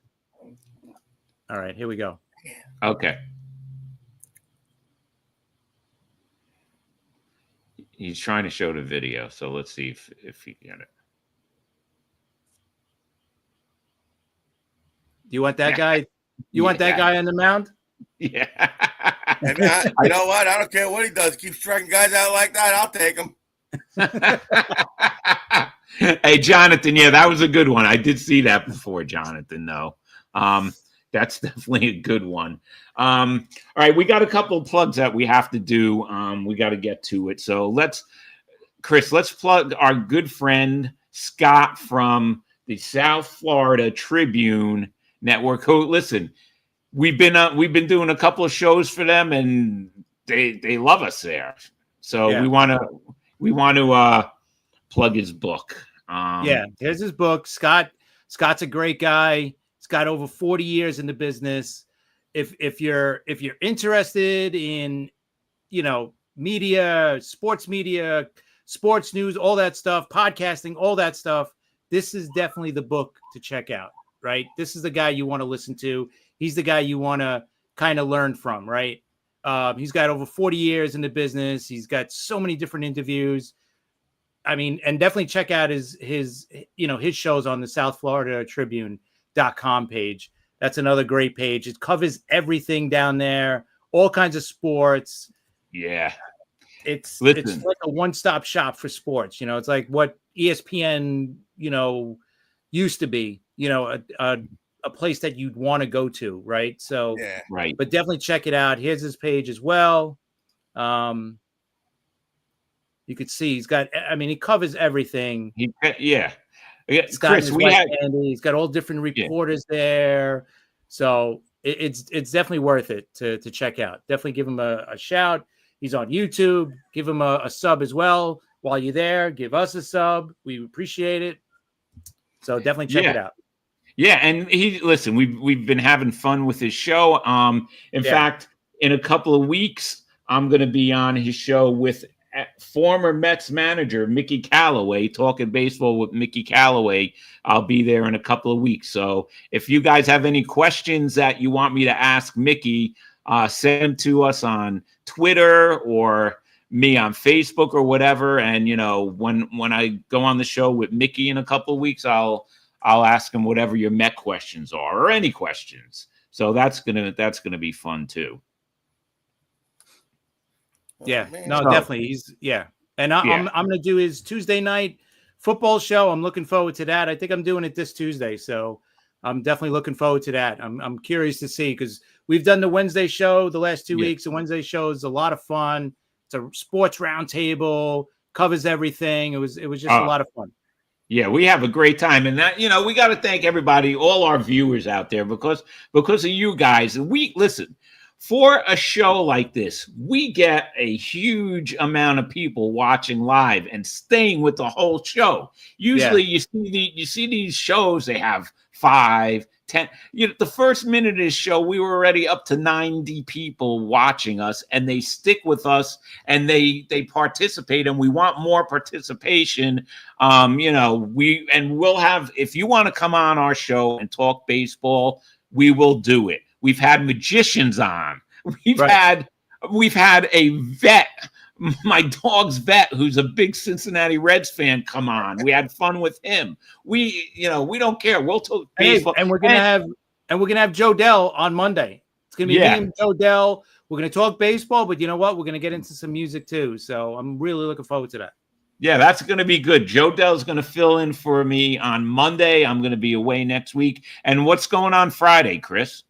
Good. All right, here we go. Okay. He's trying to show the video, so let's see if he get it. You want that guy? You want that guy on the mound? Yeah. And you know what? I don't care what he does. Keep striking guys out like that. I'll take him. Hey, Jonathan. Yeah, that was a good one. I did see that before, Jonathan, though. That's definitely a good one. All right, we got a couple of plugs that we have to do. We got to get to it. So let's plug our good friend Scott from the South Florida Tribune Network. Who, listen, we've been doing a couple of shows for them, and they love us there. So we want to plug his book. Here's his book. Scott's a great guy. He's got over 40 years in the business. If you're interested in, media, sports news, all that stuff, podcasting, all that stuff, this is definitely the book to check out, right? This is the guy you want to listen to. He's the guy you want to kind of learn from, right? He's got over 40 years in the business. He's got so many different interviews. I mean, and definitely check out his shows on the South Florida Tribune.com page. That's another great page. It covers everything down there, all kinds of sports. Yeah. It's like a one-stop shop for sports. It's like what ESPN, used to be, a place that you'd want to go to, right? So, right. But definitely check it out. Here's his page as well. You could see he's got. I mean, he covers everything. He's got all different reporters there, so it's definitely worth it to check out. Definitely give him a shout. He's on YouTube. Give him a sub as well while you're there. Give us a sub. We appreciate it. So definitely check it out. Yeah, and we've been having fun with his show. In fact, in a couple of weeks, I'm going to be on his show with former Mets manager Mickey Callaway, talking baseball with Mickey Callaway. I'll be there in a couple of weeks. So if you guys have any questions that you want me to ask Mickey, send them to us on Twitter or me on Facebook or whatever. And when I go on the show with Mickey in a couple of weeks, I'll ask him whatever your Met questions are or any questions. So that's gonna be fun too. Yeah, definitely. And I'm gonna do his Tuesday night football show. I'm looking forward to that. I think I'm doing it this Tuesday, so I'm definitely looking forward to that. I'm curious to see, because we've done the Wednesday show the last 2 weeks. The Wednesday show is a lot of fun. It's a sports roundtable, covers everything. It was just a lot of fun. Yeah, we have a great time, and that we got to thank everybody, all our viewers out there, because of you guys. for a show like this, we get a huge amount of people watching live and staying with the whole show. Usually you see these shows, they have 5, 10. The first minute of this show, we were already up to 90 people watching us, and they stick with us and they participate, and we want more participation. We'll have, if you want to come on our show and talk baseball, we will do it. We've had magicians on. We've had a vet, my dog's vet, who's a big Cincinnati Reds fan, come on. We had fun with him. We don't care. We'll talk baseball. And we're gonna have Joe Dell on Monday. It's gonna be me and Joe Dell. We're gonna talk baseball, but you know what? We're gonna get into some music too. So I'm really looking forward to that. Yeah, that's going to be good. Joe Dell's going to fill in for me on Monday. I'm going to be away next week. And what's going on Friday, Chris?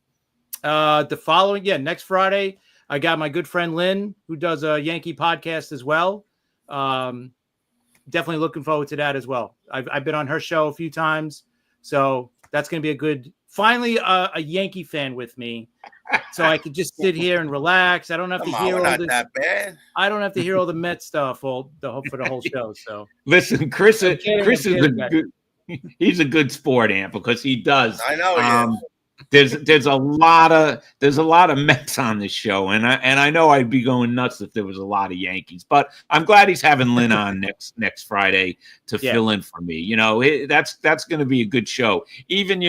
Next Friday, I got my good friend Lynn, who does a Yankee podcast as well. Definitely looking forward to that as well. I've been on her show a few times, so that's going to be a good. Finally, a Yankee fan with me, so I could just sit here and relax. I don't have to hear all that bad. I don't have to hear all the Mets stuff for the whole show. So listen, Chris is he's a good sport, Ant, because he does. I know. There's a lot of Mets on this show, and I know I'd be going nuts if there was a lot of Yankees. But I'm glad he's having Lynn on next Friday to fill in for me. That's going to be a good show. Even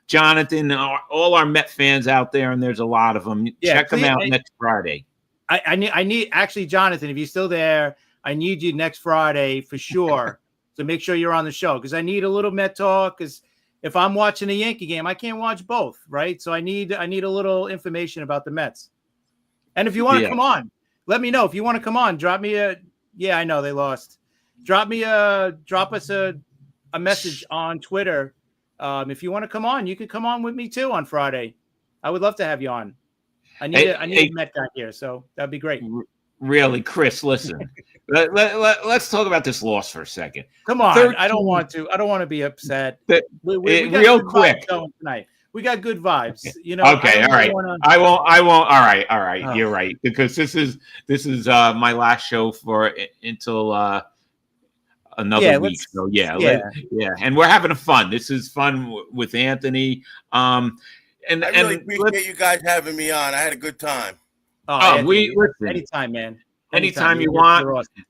Jonathan, all our Met fans out there, and there's a lot of them. Check them out next Friday. I need actually, Jonathan, if you're still there, I need you next Friday for sure. So make sure you're on the show, because I need a little Met talk. Because if I'm watching a Yankee game, I can't watch both, right? So I need a little information about the Mets. And if you want to come on, let me know. If you want to come on, drop me I know they lost. Drop us a message on Twitter. If you want to come on, you can come on with me too on Friday. I would love to have you on. I need a Met guy here, so that'd be great. Really, Chris, listen. Let's talk about this loss for a second. Come on, I don't want to be upset. We got real quick tonight. We got good vibes. Okay, all right. I won't. All right. Oh. You're right, because this is my last show until another week. So and we're having fun. This is fun with Anthony. I really appreciate you guys having me on. I had a good time. Listen, anytime, man. Anytime you want. Awesome.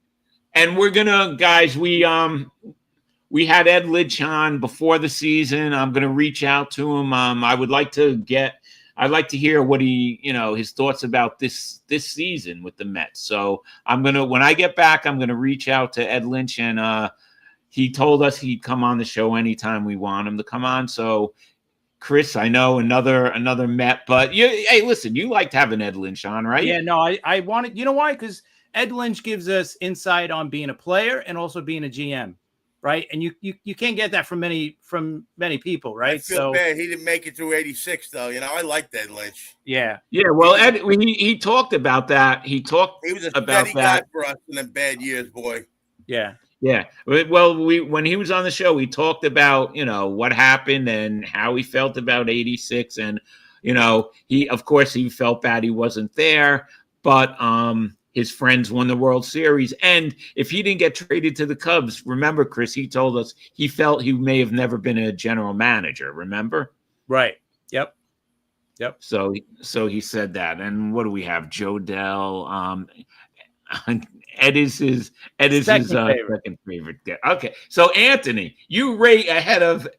And we're gonna, guys. We had Ed Lynch on before the season. I'm gonna reach out to him. I'd like to hear what his thoughts about this season with the Mets. So when I get back, I'm gonna reach out to Ed Lynch, and he told us he'd come on the show anytime we want him to come on. So, Chris, I know another Met, but hey, listen, you liked having Ed Lynch on, right? Yeah, no, I wanted. You know why? Because Ed Lynch gives us insight on being a player and also being a GM, right? And you can't get that from many people, right? I feel bad he didn't make it through '86, though. I liked Ed Lynch. Yeah. Well, Ed, he talked about that. He was a steady guy for us in the bad years, boy. Yeah. Yeah. Well, when he was on the show, he talked about, what happened and how he felt about '86. And, he felt bad he wasn't there, but his friends won the World Series. And if he didn't get traded to the Cubs, remember, Chris, he told us he felt he may have never been a general manager. Remember? Right. Yep. So he said that. And what do we have? Joe Dell, Ed is his second favorite. Okay, so Anthony, you rate ahead of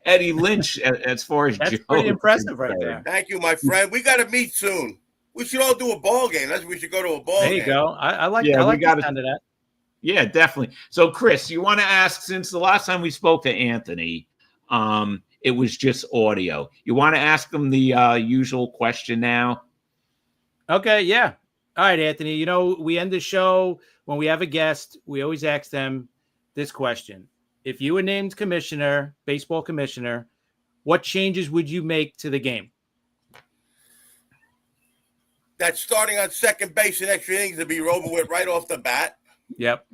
Eddie Lynch as far as that's Joe. Pretty impressive right there. Thank you, my friend. We got to meet soon. We should all do a ball game. We should go to a ball game. There you go. I like the sound of that. Yeah, definitely. So, Chris, you want to ask, since the last time we spoke to Anthony, it was just audio. You want to ask him the usual question now? Okay, yeah. All right, Anthony. We end the show when we have a guest. We always ask them this question. If you were named baseball commissioner, what changes would you make to the game? That starting on second base in extra innings to be over with right off the bat. Yep.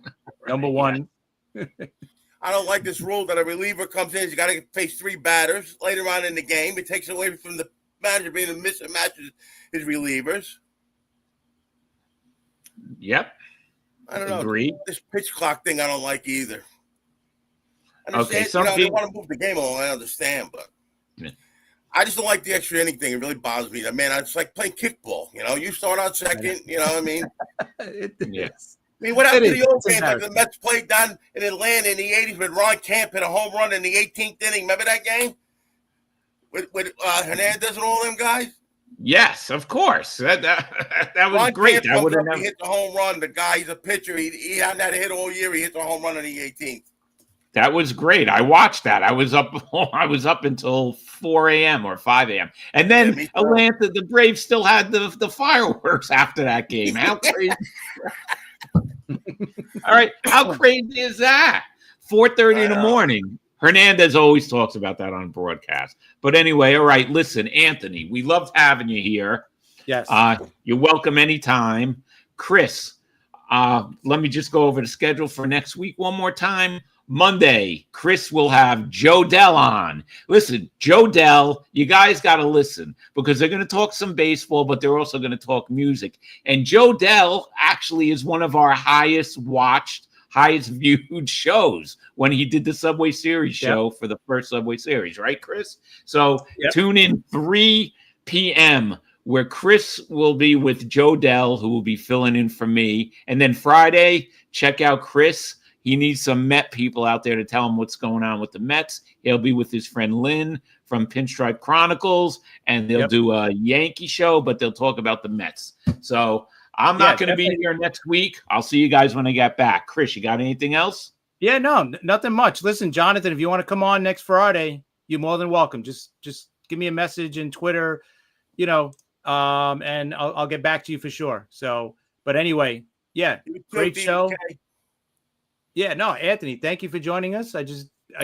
Number one. I don't like this rule that a reliever comes in. You got to face 3 batters later on in the game. It takes away from the manager being to miss and match his relievers. Yep. I don't know. Agreed. This pitch clock thing I don't like either. I understand, some they want to move the game along. I understand, but I just don't like the extra inning thing. It really bothers me. Man, it's like playing kickball. You start on second. You know what I mean? Yes. I mean, what happened to the old games like the Mets played down in Atlanta in the 80s when Ron Camp hit a home run in the 18th inning? Remember that game? With Hernandez and all them guys? Yes, of course. That was Ron great. Camp He hit the home run. The guy, he's a pitcher. He hadn't had a hit all year. He hit the home run in the 18th. That was great. I watched that. I was up until 4 a.m. or 5 a.m. And then Atlanta, the Braves still had the fireworks after that game. How crazy. All right. How crazy is that? 4:30 in the morning. Hernandez always talks about that on broadcast. But anyway, all right. Listen, Anthony, we loved having you here. Yes. You're welcome anytime. Chris, let me just go over the schedule for next week one more time. Monday, Chris will have Joe Dell on. Listen, Joe Dell, you guys got to listen because they're going to talk some baseball, but they're also going to talk music. And Joe Dell actually is one of our highest watched, highest viewed shows when he did the Subway Series show for the first Subway Series, right, Chris? So tune in 3 p.m. where Chris will be with Joe Dell, who will be filling in for me. And then Friday, check out Chris. He needs some Met people out there to tell him what's going on with the Mets. He'll be with his friend Lynn from Pinstripe Chronicles, and they'll do a Yankee show, but they'll talk about the Mets. So I'm not going to be here next week. I'll see you guys when I get back. Chris, you got anything else? Yeah, no, nothing much. Listen, Jonathan, if you want to come on next Friday, you're more than welcome. Just give me a message in Twitter, and I'll get back to you for sure. So, but anyway, great show. Yeah, no, Anthony, thank you for joining us. Hey,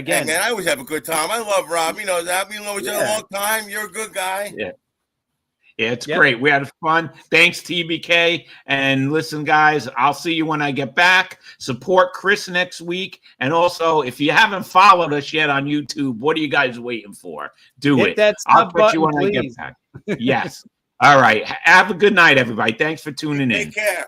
man, I always have a good time. I love Rob. You know that. We know each other a long time. You're a good guy. Yeah, it's great. We had fun. Thanks, TBK. And listen, guys, I'll see you when I get back. Support Chris next week. And also, if you haven't followed us yet on YouTube, what are you guys waiting for? Hit that I'll put button, you when please. I get back. Yes. All right. Have a good night, everybody. Thanks for tuning in. Take care.